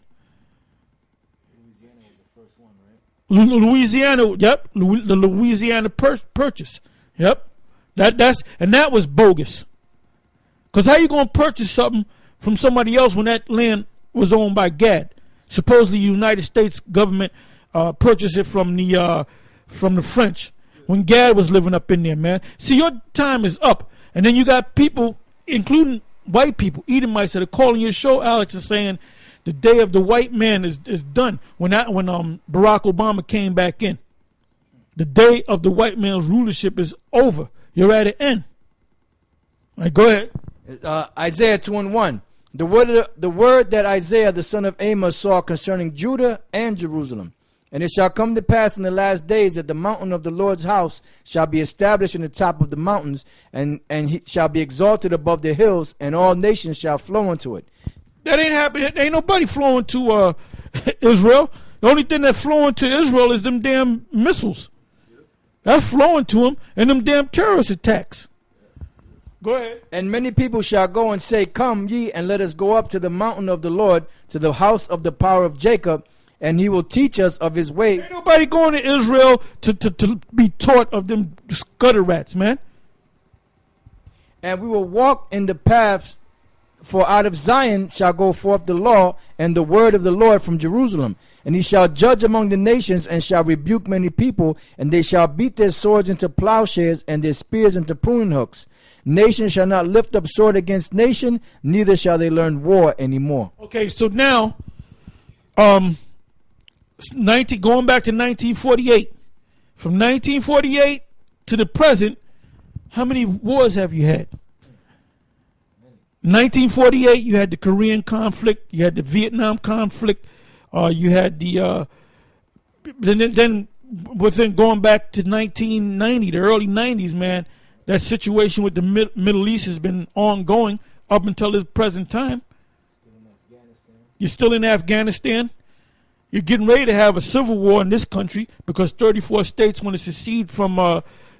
Louisiana was the first one, right? Louisiana, yep, the Louisiana Purchase, yep. That was bogus. Because how you going to purchase something from somebody else when that land was owned by GAD? Supposedly the United States government purchased it from the French when GAD was living up in there, man. See, your time is up. And then you got people, including white people, Edomites, that are calling your show, Alex, and saying the day of the white man is done. When Barack Obama came back in, the day of the white man's rulership is over. You're at an end. All right, go ahead. Isaiah 2 and 1. The word that Isaiah the son of Amos saw concerning Judah and Jerusalem. And it shall come to pass in the last days that the mountain of the Lord's house shall be established in the top of the mountains, and he shall be exalted above the hills, and all nations shall flow into it. That ain't happening. Ain't nobody flowing to Israel. The only thing that's flowing to Israel is them damn missiles. That's flowing to them, and them damn terrorist attacks. Go ahead. And many people shall go and say, Come ye, and let us go up to the mountain of the Lord, to the house of the power of Jacob, and he will teach us of his ways. Ain't nobody going to Israel to be taught of them gutter rats, man. And we will walk in the paths, for out of Zion shall go forth the law and the word of the Lord from Jerusalem. And he shall judge among the nations, and shall rebuke many people, and they shall beat their swords into plowshares, and their spears into pruning hooks. Nation shall not lift up sword against nation, neither shall they learn war anymore. Okay, so now, going back to 1948. From 1948 to the present, how many wars have you had? 1948, you had the Korean conflict, you had the Vietnam conflict, You had then within going back to 1990, the early 90s, man, that situation with the Middle East has been ongoing up until this present time. You're still in Afghanistan. You're getting ready to have a civil war in this country because 34 states want to secede from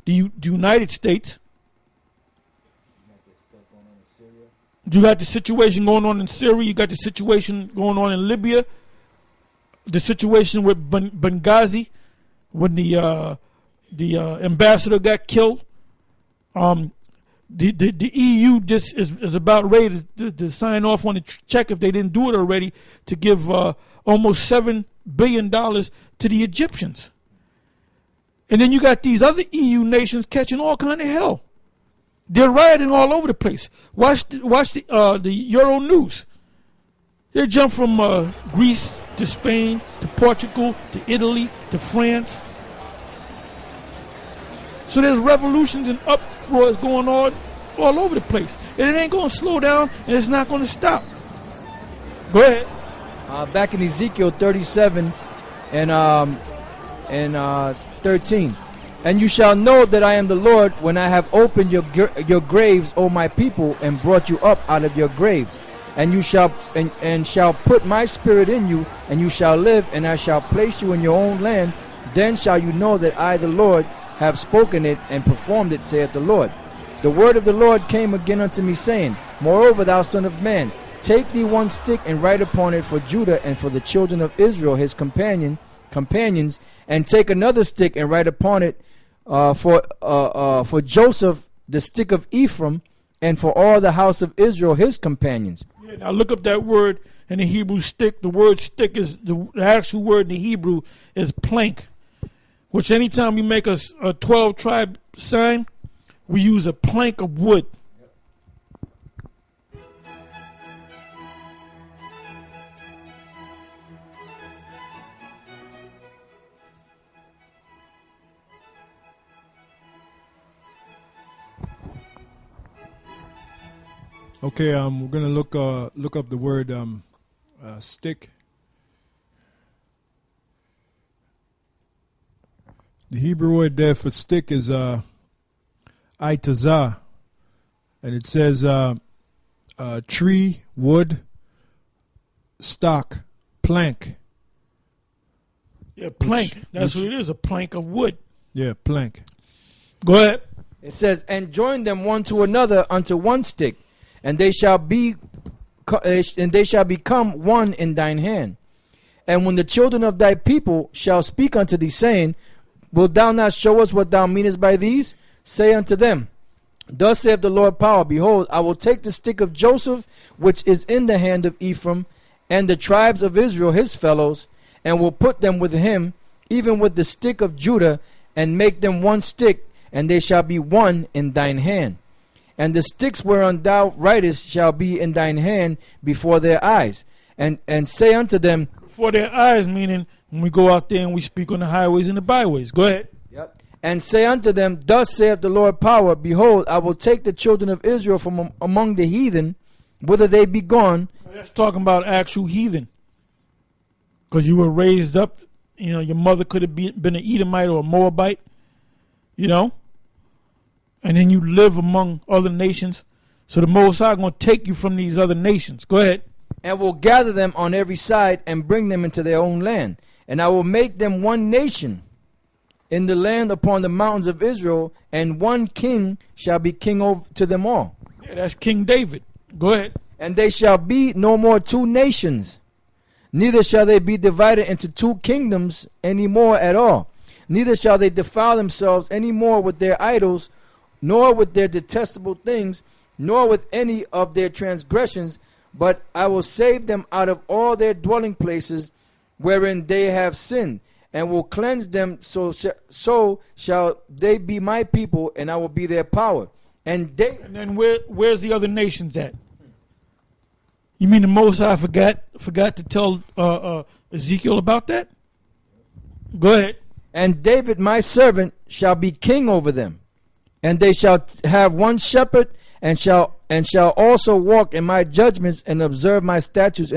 the United States. You got the situation going on in Syria. You got the situation going on in Libya. The situation with Benghazi when the ambassador got killed. The EU just is about ready to sign off on a check, if they didn't do it already, to give almost $7 billion to the Egyptians. And then you got these other EU nations catching all kind of hell. They're rioting all over the place. Watch the Euro News. They jump from Greece to Spain to Portugal to Italy to France. So there's revolutions and uproars going on all over the place. And it ain't going to slow down, and it's not going to stop. Go ahead. Back in Ezekiel 37 and 13. And you shall know that I am the Lord when I have opened your graves, O my people, and brought you up out of your graves. And you shall and shall put my spirit in you, and you shall live, and I shall place you in your own land. Then shall you know that I, the Lord, have spoken it and performed it, saith the Lord. The word of the Lord came again unto me, saying, Moreover, thou son of man, take thee one stick and write upon it for Judah and for the children of Israel his companions, and take another stick and write upon it for Joseph the stick of Ephraim, and for all the house of Israel his companions. Yeah, now look up that word in the Hebrew, stick. The word stick is the actual word in the Hebrew is plank, which anytime we make a 12 tribe sign, we use a plank of wood. Okay, we're gonna look up the word stick. The Hebrew word there for stick is itazah, and it says tree, wood, stock, plank. Yeah, plank. That's what it is, a plank of wood. Yeah, plank. Go ahead. It says, and join them one to another unto one stick, and they shall become one in thine hand. And when the children of thy people shall speak unto thee, saying, Wilt thou not show us what thou meanest by these? Say unto them, Thus saith the Lord power, Behold, I will take the stick of Joseph, which is in the hand of Ephraim, and the tribes of Israel his fellows, and will put them with him, even with the stick of Judah, and make them one stick, and they shall be one in thine hand. And the sticks whereon thou writest shall be in thine hand before their eyes. And say unto them, before their eyes, meaning when we go out there and we speak on the highways and the byways. Go ahead. Yep. And say unto them, Thus saith the Lord power, Behold, I will take the children of Israel from among the heathen, whither they be gone. That's talking about actual heathen. Because you were raised up, your mother could have been an Edomite or a Moabite, and then you live among other nations. So the Most High going to take you from these other nations. Go ahead. And will gather them on every side and bring them into their own land. And I will make them one nation in the land upon the mountains of Israel, and one king shall be king over to them all. Yeah, that's King David. Go ahead. And they shall be no more two nations, neither shall they be divided into two kingdoms any more at all. Neither shall they defile themselves any more with their idols, nor with their detestable things, nor with any of their transgressions, but I will save them out of all their dwelling places wherein they have sinned, and will cleanse them, so shall they be my people, and I will be their power. And then where's the other nations at? You mean the Most High forgot to tell Ezekiel about that? Go ahead. And David my servant shall be king over them, and they shall have one shepherd, and shall also walk in my judgments and observe my statutes,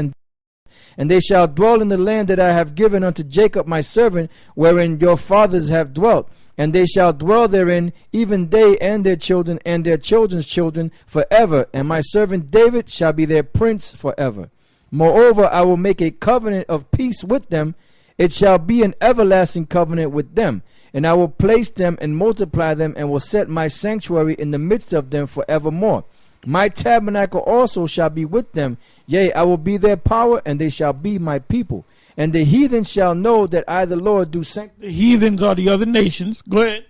And they shall dwell in the land that I have given unto Jacob my servant, wherein your fathers have dwelt. And they shall dwell therein, even they and their children and their children's children forever. And my servant David shall be their prince forever. Moreover, I will make a covenant of peace with them. It shall be an everlasting covenant with them. And I will place them and multiply them, and will set my sanctuary in the midst of them forevermore. My tabernacle also shall be with them. Yea, I will be their power, and they shall be my people. And the heathen shall know that I, the Lord, do sanctify. The heathens are the other nations. Go ahead.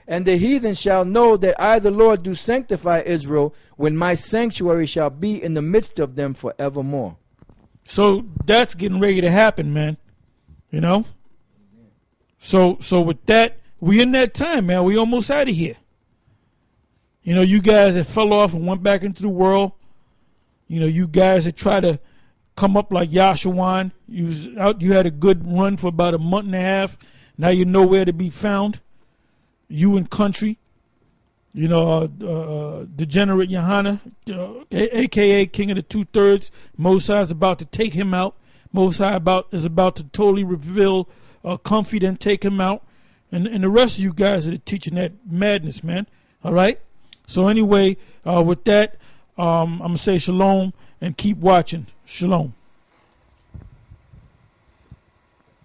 And the heathen shall know that I, the Lord, do sanctify Israel, when my sanctuary shall be in the midst of them forevermore. So that's getting ready to happen, man. You know? So with that, we in that time, man. We almost out of here. You know, you guys that fell off and went back into the world, you know, you guys that try to come up like YAHAWAH, you had a good run for about a month and a half. Now you're nowhere to be found. You in country. You know, degenerate Yohana, a.k.a. King of the Two-Thirds. Mosai is about to take him out. Mosai is about to totally reveal Comfy, then take him out. And the rest of you guys that are teaching that madness, man. All right? So anyway, with that, I'm going to say shalom and keep watching. Shalom.